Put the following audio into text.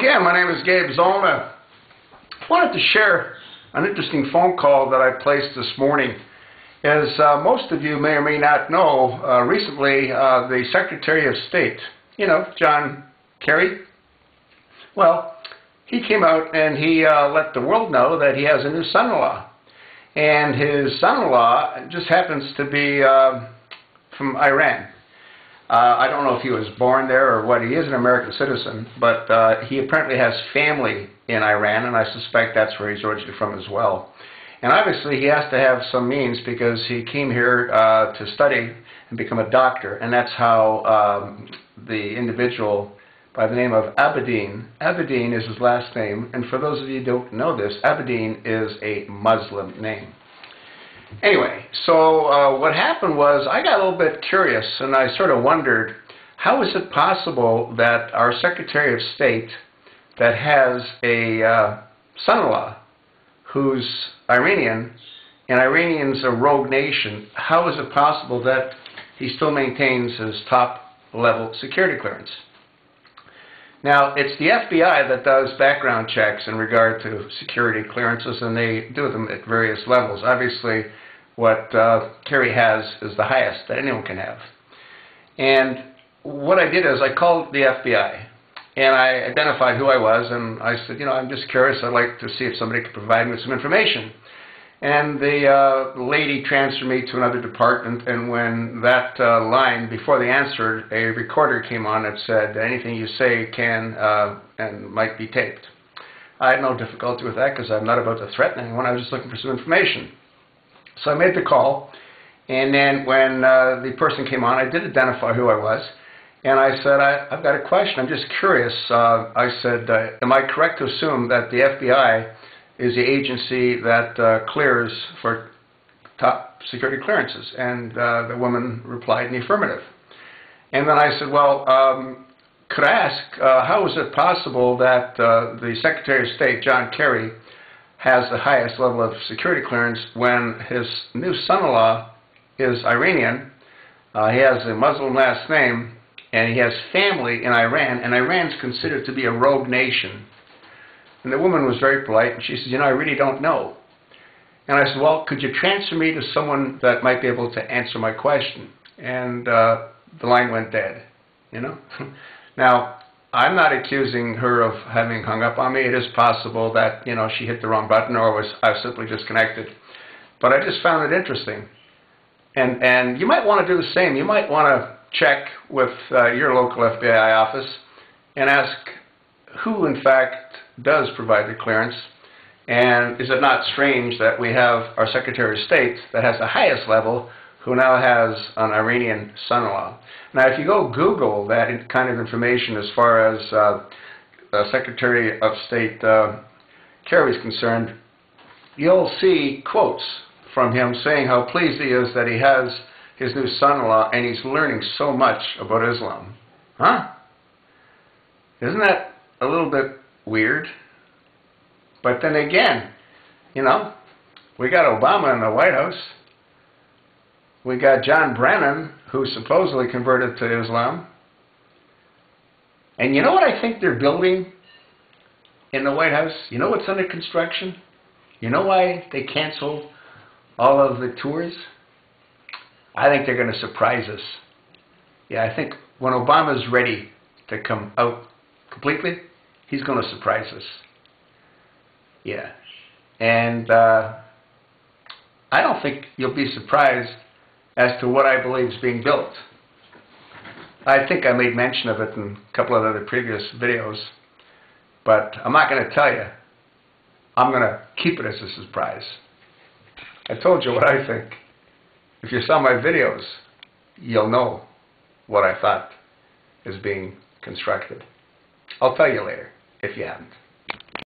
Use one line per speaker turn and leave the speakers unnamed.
again. My name is Gabe Zolna. I wanted to share an interesting phone call that I placed this morning. As most of you may or may not know, recently the Secretary of State, John Kerry, well, he came out and he let the world know that he has a new son-in-law. And his son-in-law just happens to be from Iran. I don't know if he was born there or what. He is an American citizen, but he apparently has family in Iran, and I suspect that's where he's originally from as well. And obviously he has to have some means because he came here to study and become a doctor, and that's how the individual by the name of Abedin is his last name, and for those of you who don't know this, Abedin is a Muslim name. Anyway, so what happened was I got a little bit curious, and I sort of wondered, how is it possible that our Secretary of State that has a son-in-law who's Iranian, and Iranian's a rogue nation, how is it possible that he still maintains his top-level security clearance? Now, it's the FBI that does background checks in regard to security clearances, and they do them at various levels. Obviously, what Kerry has is the highest that anyone can have. And what I did is I called the FBI, and I identified who I was, and I said, I'm just curious. I'd like to see if somebody could provide me with some information. And the lady transferred me to another department, and when that line, before they answered, a recorder came on that said, anything you say can and might be taped. I had no difficulty with that because I'm not about to threaten anyone. I was just looking for some information. So I made the call, and then when the person came on, I did identify who I was, and I said, I've got a question. I'm just curious. I said, am I correct to assume that the FBI is the agency that clears for top security clearances? And the woman replied in the affirmative. And then I said, well, could I ask, how is it possible that the Secretary of State, John Kerry, has the highest level of security clearance when his new son-in-law is Iranian, he has a Muslim last name, and he has family in Iran, and Iran's considered to be a rogue nation? And the woman was very polite, and she says, I really don't know. And I said, well, could you transfer me to someone that might be able to answer my question? And the line went dead, Now, I'm not accusing her of having hung up on me. It is possible that, she hit the wrong button or I was simply disconnected. But I just found it interesting. And you might want to do the same. You might want to check with your local FBI office and ask who, in fact, does provide the clearance. And is it not strange that we have our Secretary of State that has the highest level who now has an Iranian son-in-law? Now, if you go Google that kind of information as far as Secretary of State Kerry is concerned, you'll see quotes from him saying how pleased he is that he has his new son-in-law and he's learning so much about Islam. Huh? Isn't that a little bit weird? But then again, we got Obama in the White House. We got John Brennan, who supposedly converted to Islam. And you know what I think they're building in the White House? You know what's under construction? You know why they canceled all of the tours? I think they're going to surprise us. Yeah, I think when Obama's ready to come out completely, he's going to surprise us. Yeah. And I don't think you'll be surprised as to what I believe is being built. I think I made mention of it in a couple of other previous videos, but I'm not going to tell you. I'm going to keep it as a surprise. I told you what I think. If you saw my videos, you'll know what I thought is being constructed. I'll tell you later, if you haven't.